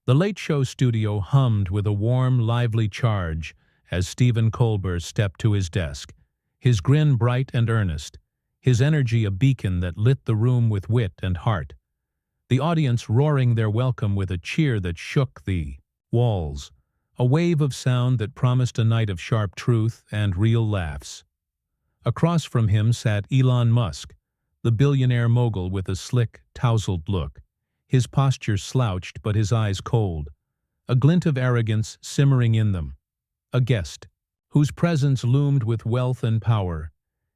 The Late Show studio hummed with a warm, lively charge as Stephen Colbert stepped to his desk, his grin bright and earnest, his energy a beacon that lit the room with wit and heart. The audience roaring their welcome with a cheer that shook the walls, a wave of sound that promised a night of sharp truth and real laughs. Across from him sat Elon Musk, the billionaire mogul with a slick, tousled look, his posture slouched but his eyes cold, a glint of arrogance simmering in them. A guest, whose presence loomed with wealth and power,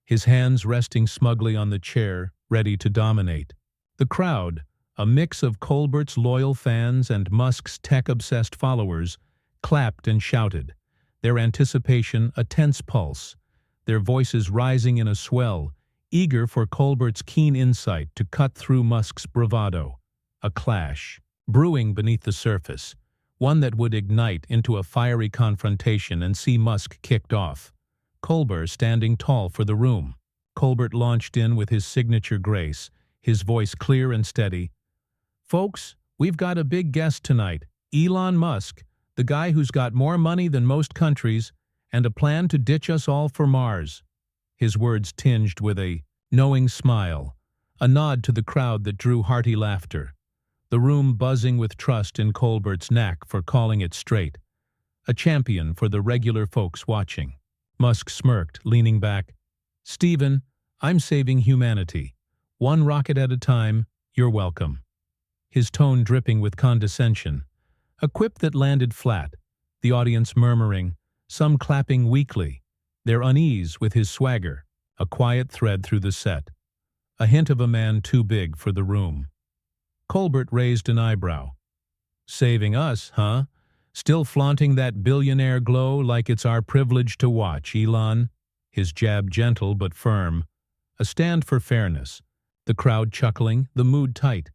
his hands resting smugly on the chair, ready to dominate. The crowd, a mix of Colbert's loyal fans and Musk's tech-obsessed followers, clapped and shouted, their anticipation a tense pulse, their voices rising in a swell, eager for Colbert's keen insight to cut through Musk's bravado. A clash, brewing beneath the surface, one that would ignite into a fiery confrontation and see Musk kicked off. Colbert standing tall for the room. Colbert launched in with his signature grace, his voice clear and steady. "Folks, we've got a big guest tonight, Elon Musk, the guy who's got more money than most countries and a plan to ditch us all for Mars." His words tinged with a knowing smile, a nod to the crowd that drew hearty laughter. The room buzzing with trust in Colbert's knack for calling it straight. A champion for the regular folks watching. Musk smirked, leaning back. "Stephen, I'm saving humanity. One rocket at a time, you're welcome." His tone dripping with condescension. A quip that landed flat, the audience murmuring, some clapping weakly, their unease with his swagger, a quiet thread through the set. A hint of a man too big for the room. Colbert raised an eyebrow. "Saving us, huh? Still flaunting that billionaire glow like it's our privilege to watch, Elon?" His jab gentle but firm. A stand for fairness. The crowd chuckling, the mood tight.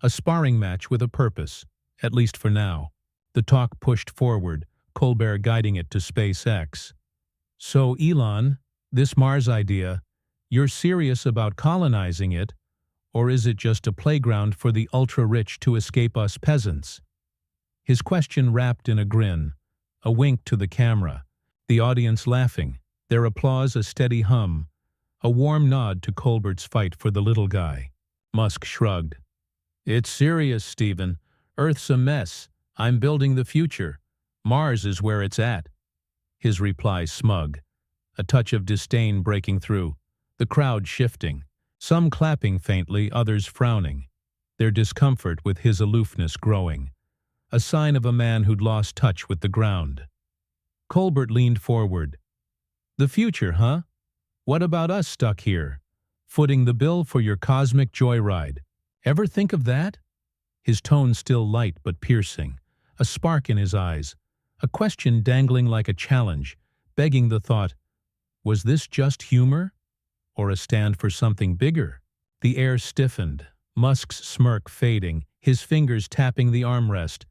A sparring match with a purpose, at least for now. The talk pushed forward, Colbert guiding it to SpaceX. "So, Elon, this Mars idea, you're serious about colonizing it? Or is it just a playground for the ultra-rich to escape us peasants?" His question wrapped in a grin, a wink to the camera, the audience laughing, their applause a steady hum, a warm nod to Colbert's fight for the little guy. Musk shrugged. "It's serious, Stephen. Earth's a mess. I'm building the future. Mars is where it's at." His reply smug, a touch of disdain breaking through, the crowd shifting. Some clapping faintly, others frowning, their discomfort with his aloofness growing, a sign of a man who'd lost touch with the ground. Colbert leaned forward. "The future, huh? What about us stuck here, footing the bill for your cosmic joyride? Ever think of that?" His tone still light but piercing, a spark in his eyes, a question dangling like a challenge, begging the thought, was this just humor? Or a stand for something bigger? The air stiffened, Musk's smirk fading, his fingers tapping the armrest.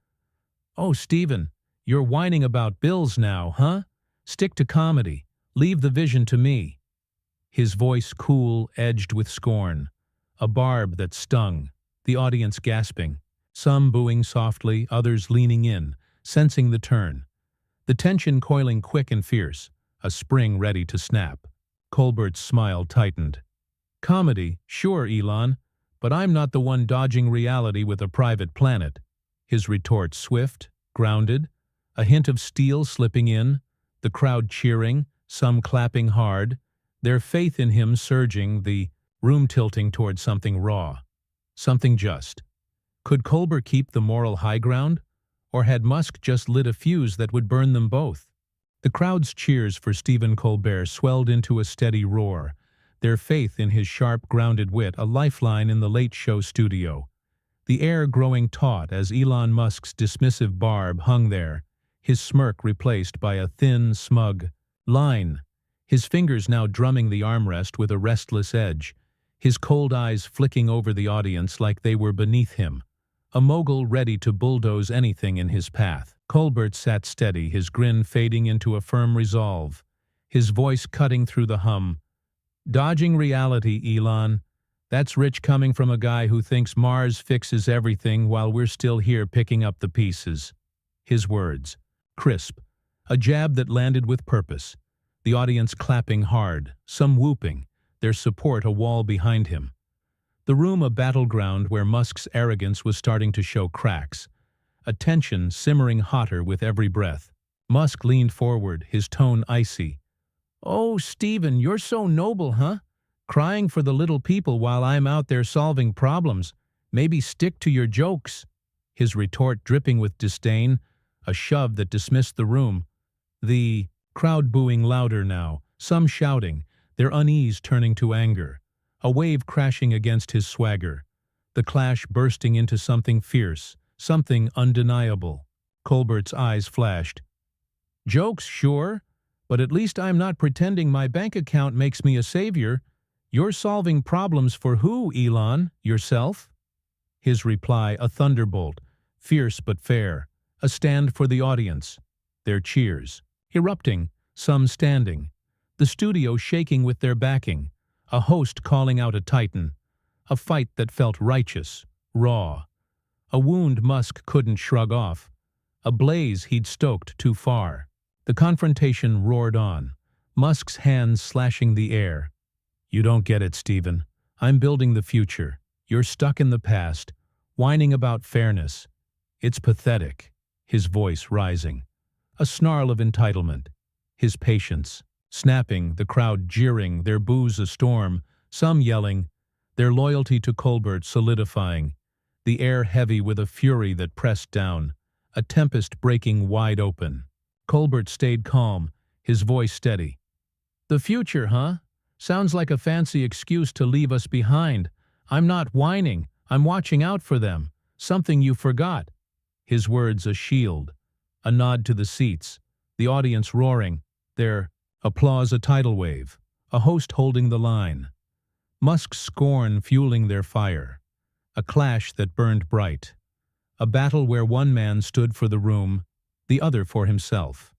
"Oh, Stephen, you're whining about bills now, huh? Stick to comedy. Leave the vision to me." His voice cool, edged with scorn. A barb that stung, the audience gasping, some booing softly, others leaning in, sensing the turn. The tension coiling quick and fierce, a spring ready to snap. Colbert's smile tightened. "Comedy, sure, Elon, but I'm not the one dodging reality with a private planet." His retort swift, grounded, a hint of steel slipping in, the crowd cheering, some clapping hard, their faith in him surging, the room tilting toward something raw, something just. Could Colbert keep the moral high ground, or had Musk just lit a fuse that would burn them both? The crowd's cheers for Stephen Colbert swelled into a steady roar, their faith in his sharp, grounded wit a lifeline in the Late Show studio. The air growing taut as Elon Musk's dismissive barb hung there, his smirk replaced by a thin, smug line, his fingers now drumming the armrest with a restless edge, his cold eyes flicking over the audience like they were beneath him, a mogul ready to bulldoze anything in his path. Colbert sat steady, his grin fading into a firm resolve, his voice cutting through the hum. "Dodging reality, Elon. That's rich coming from a guy who thinks Mars fixes everything while we're still here picking up the pieces. His words. Crisp. A jab that landed with purpose. The audience clapping hard, some whooping, their support a wall behind him. The room a battleground where Musk's arrogance was starting to show cracks. A tension simmering hotter with every breath. Musk leaned forward, his tone icy. "Oh, Stephen, you're so noble, huh? Crying for the little people while I'm out there solving problems. Maybe stick to your jokes." His retort dripping with disdain, a shove that dismissed the room. The crowd booing louder now, some shouting, their unease turning to anger. A wave crashing against his swagger. The clash bursting into something fierce, something undeniable. Colbert's eyes flashed. "Jokes, sure, but at least I'm not pretending my bank account makes me a savior. You're solving problems for who, Elon? Yourself?" His reply a thunderbolt, fierce but fair, a stand for the audience. Their cheers, erupting, some standing. The studio shaking with their backing, a host calling out a titan. A fight that felt righteous, raw. A wound Musk couldn't shrug off. A blaze he'd stoked too far. The confrontation roared on, Musk's hands slashing the air. "You don't get it, Stephen. I'm building the future. You're stuck in the past, whining about fairness. It's pathetic." His voice rising. A snarl of entitlement. His patience. Snapping, the crowd jeering, their boos a storm, some yelling, their loyalty to Colbert solidifying. The air heavy with a fury that pressed down. A tempest breaking wide open. Colbert stayed calm, his voice steady. "The future, huh? Sounds like a fancy excuse to leave us behind. I'm not whining, I'm watching out for them. Something you forgot." His words a shield. A nod to the seats. The audience roaring. Their applause a tidal wave. A host holding the line. Musk's scorn fueling their fire. A clash that burned bright. A battle where one man stood for the room, the other for himself.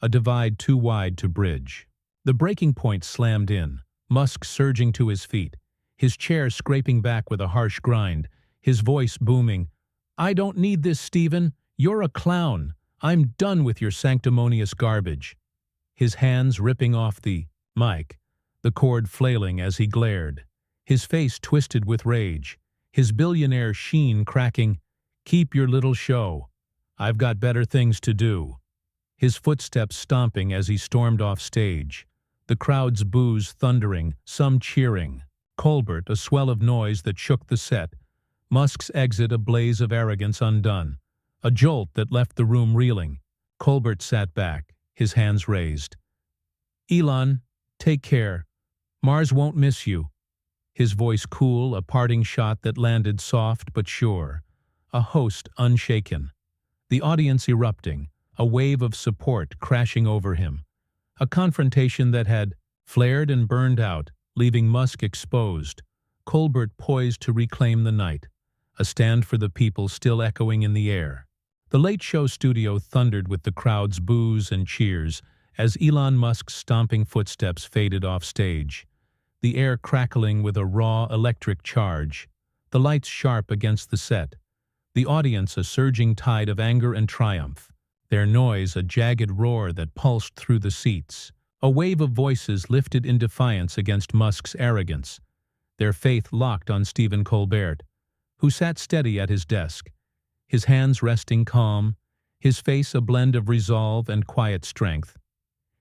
A divide too wide to bridge. The breaking point slammed in, Musk surging to his feet, his chair scraping back with a harsh grind, his voice booming. "I don't need this, Stephen. You're a clown. I'm done with your sanctimonious garbage." His hands ripping off the mic, the cord flailing as he glared, his face twisted with rage, his billionaire sheen cracking. "Keep your little show. I've got better things to do." His footsteps stomping as he stormed off stage. The crowd's boos thundering, some cheering. Colbert a swell of noise that shook the set. Musk's exit a blaze of arrogance undone. A jolt that left the room reeling. Colbert sat back, his hands raised. "Elon, take care. Mars won't miss you." His voice cool, a parting shot that landed soft but sure. A host unshaken. The audience erupting, a wave of support crashing over him. A confrontation that had flared and burned out, leaving Musk exposed. Colbert poised to reclaim the night. A stand for the people still echoing in the air. The Late Show studio thundered with the crowd's boos and cheers as Elon Musk's stomping footsteps faded off stage. The air crackling with a raw electric charge. The lights sharp against the set. The audience a surging tide of anger and triumph. Their noise a jagged roar that pulsed through the seats. A wave of voices lifted in defiance against Musk's arrogance. Their faith locked on Stephen Colbert, who sat steady at his desk, his hands resting calm, his face a blend of resolve and quiet strength.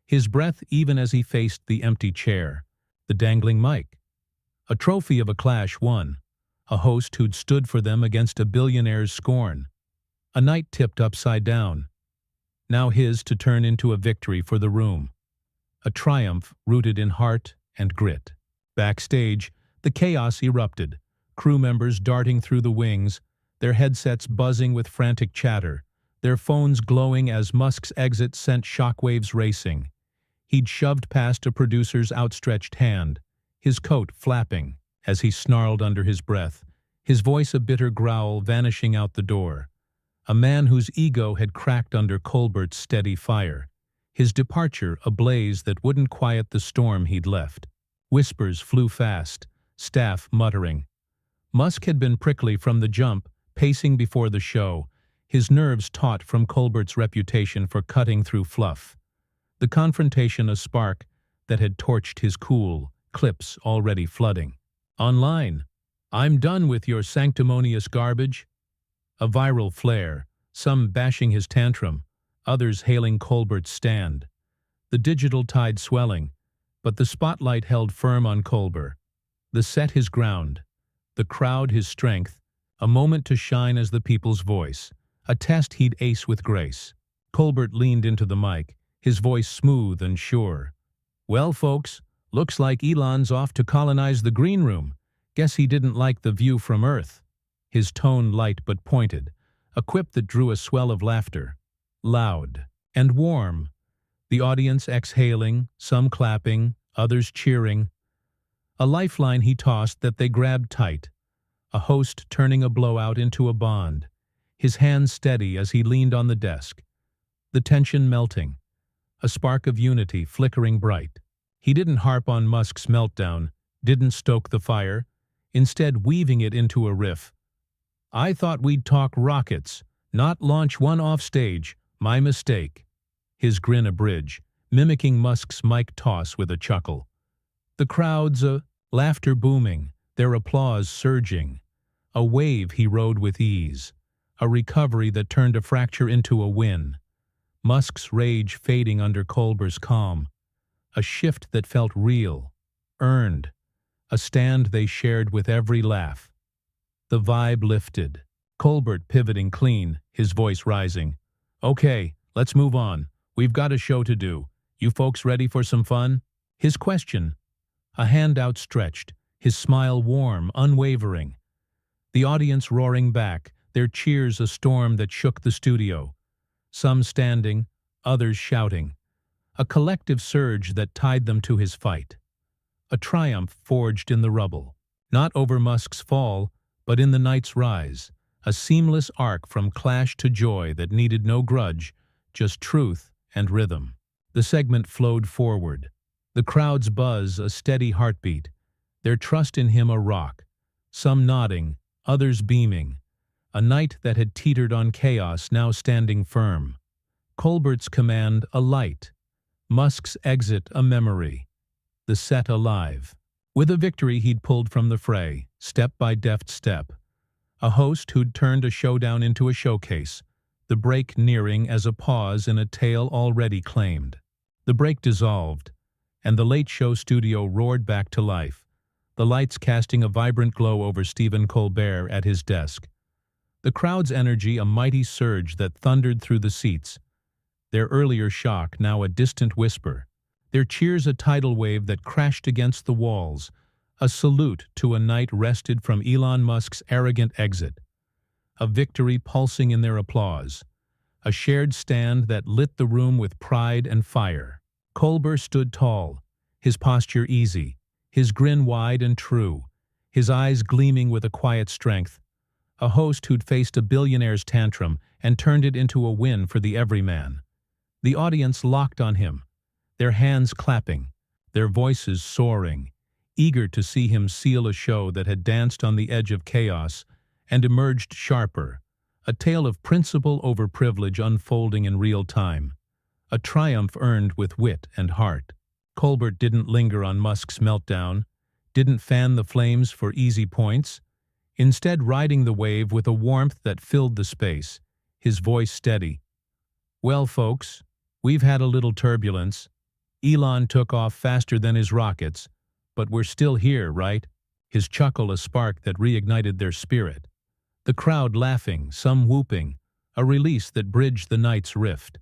His breath even as he faced the empty chair, the dangling mic. A trophy of a clash won, a host who'd stood for them against a billionaire's scorn. A night tipped upside down, now his to turn into a victory for the room. A triumph rooted in heart and grit. Backstage, the chaos erupted, crew members darting through the wings, their headsets buzzing with frantic chatter, their phones glowing as Musk's exit sent shockwaves racing. He'd shoved past a producer's outstretched hand, his coat flapping as he snarled under his breath, his voice a bitter growl vanishing out the door. A man whose ego had cracked under Colbert's steady fire, his departure a blaze that wouldn't quiet the storm he'd left. Whispers flew fast, staff muttering. Musk had been prickly from the jump, pacing before the show, his nerves taut from Colbert's reputation for cutting through fluff. The confrontation a spark that had torched his cool, clips already flooding. Online, "I'm done with your sanctimonious garbage." A viral flare, some bashing his tantrum, others hailing Colbert's stand. The digital tide swelling, but the spotlight held firm on Colbert. The set his ground, the crowd his strength, a moment to shine as the people's voice, a test he'd ace with grace. Colbert leaned into the mic, his voice smooth and sure. "Well, folks, looks like Elon's off to colonize the green room. Guess he didn't like the view from Earth." His tone light but pointed, a quip that drew a swell of laughter. Loud and warm, the audience exhaling, some clapping, others cheering. A lifeline he tossed that they grabbed tight, a host turning a blowout into a bond, his hands steady as he leaned on the desk. The tension melting, a spark of unity flickering bright. He didn't harp on Musk's meltdown, didn't stoke the fire, instead weaving it into a riff. "I thought we'd talk rockets, not launch one off stage. My mistake." His grin a bridge, mimicking Musk's mic toss with a chuckle. The crowd's laughter booming, their applause surging. A wave he rode with ease, a recovery that turned a fracture into a win. Musk's rage fading under Colbert's calm. A shift that felt real, earned, a stand they shared with every laugh. The vibe lifted, Colbert pivoting clean, his voice rising. "Okay, let's move on. We've got a show to do. You folks ready for some fun?" His question, a hand outstretched, his smile warm, unwavering. The audience roaring back, their cheers a storm that shook the studio. Some standing, others shouting. A collective surge that tied them to his fight. A triumph forged in the rubble. Not over Musk's fall, but in the night's rise. A seamless arc from clash to joy that needed no grudge, just truth and rhythm. The segment flowed forward. The crowd's buzz a steady heartbeat. Their trust in him a rock. Some nodding, others beaming. A night that had teetered on chaos now standing firm. Colbert's command a light. Musk's exit a memory. The set alive. With a victory he'd pulled from the fray, step by deft step. A host who'd turned a showdown into a showcase. The break nearing as a pause in a tale already claimed. The break dissolved, and the late show studio roared back to life, the lights casting a vibrant glow over Stephen Colbert at his desk. The crowd's energy a mighty surge that thundered through the seats. Their earlier shock now a distant whisper. Their cheers a tidal wave that crashed against the walls, a salute to a night wrested from Elon Musk's arrogant exit. A victory pulsing in their applause. A shared stand that lit the room with pride and fire. Colbert stood tall, his posture easy, his grin wide and true, his eyes gleaming with a quiet strength. A host who'd faced a billionaire's tantrum and turned it into a win for the everyman. The audience locked on him, their hands clapping, their voices soaring, eager to see him seal a show that had danced on the edge of chaos and emerged sharper, a tale of principle over privilege unfolding in real time, a triumph earned with wit and heart. Colbert didn't linger on Musk's meltdown, didn't fan the flames for easy points, instead riding the wave with a warmth that filled the space, his voice steady. "Well, folks, we've had a little turbulence. Elon took off faster than his rockets, but we're still here, right?" His chuckle a spark that reignited their spirit. The crowd laughing, some whooping, a release that bridged the night's rift.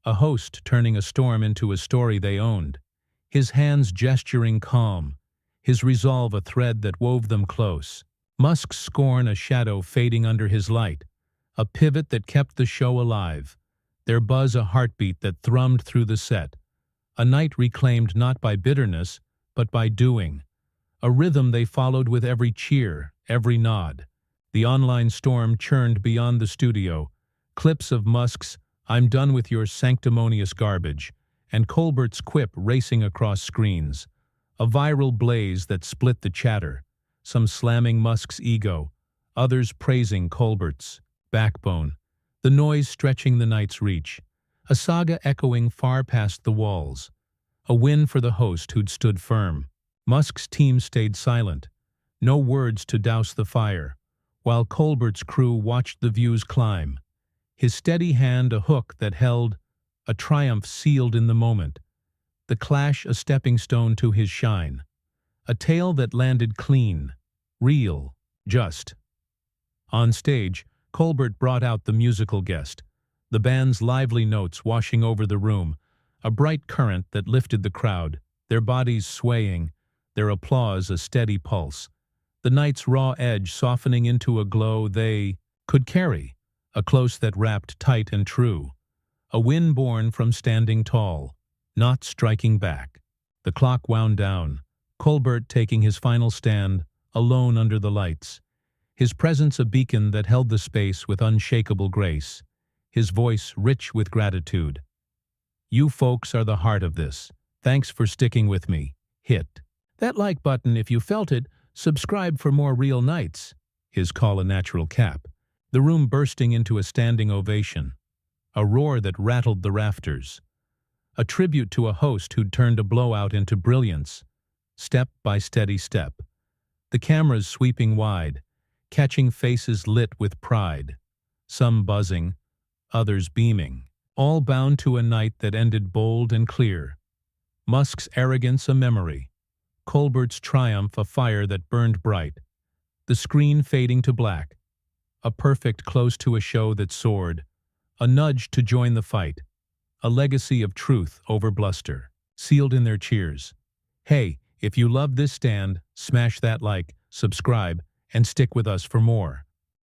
A host turning a storm into a story they owned, his hands gesturing calm, his resolve a thread that wove them close. Musk's scorn a shadow fading under his light, a pivot that kept the show alive, their buzz a heartbeat that thrummed through the set. A night reclaimed not by bitterness, but by doing. A rhythm they followed with every cheer, every nod. The online storm churned beyond the studio, clips of Musk's "I'm done with your sanctimonious garbage," and Colbert's quip racing across screens. A viral blaze that split the chatter, some slamming Musk's ego, others praising Colbert's backbone, the noise stretching the night's reach, a saga echoing far past the walls. A win for the host who'd stood firm. Musk's team stayed silent, no words to douse the fire, while Colbert's crew watched the views climb. His steady hand a hook that held a triumph sealed in the moment, the clash a stepping stone to his shine. A tale that landed clean, real, just. On stage, Colbert brought out the musical guest, the band's lively notes washing over the room, a bright current that lifted the crowd, their bodies swaying, their applause a steady pulse, the night's raw edge softening into a glow they could carry, a close that wrapped tight and true, a win born from standing tall, not striking back. The clock wound down, Colbert taking his final stand, alone under the lights, his presence a beacon that held the space with unshakable grace, his voice rich with gratitude. You folks are the heart of this. Thanks for sticking with me. Hit that like button if you felt it. Subscribe for more real nights. His call a natural cap. The room bursting into a standing ovation. A roar that rattled the rafters. A tribute to a host who'd turned a blowout into brilliance. Step by steady step. The cameras sweeping wide, catching faces lit with pride. Some buzzing, others beaming. All bound to a night that ended bold and clear. Musk's arrogance a memory, Colbert's triumph a fire that burned bright, the screen fading to black, a perfect close to a show that soared, a nudge to join the fight, a legacy of truth over bluster, sealed in their cheers. Hey, if you love this stand, smash that like, subscribe, and stick with us for more.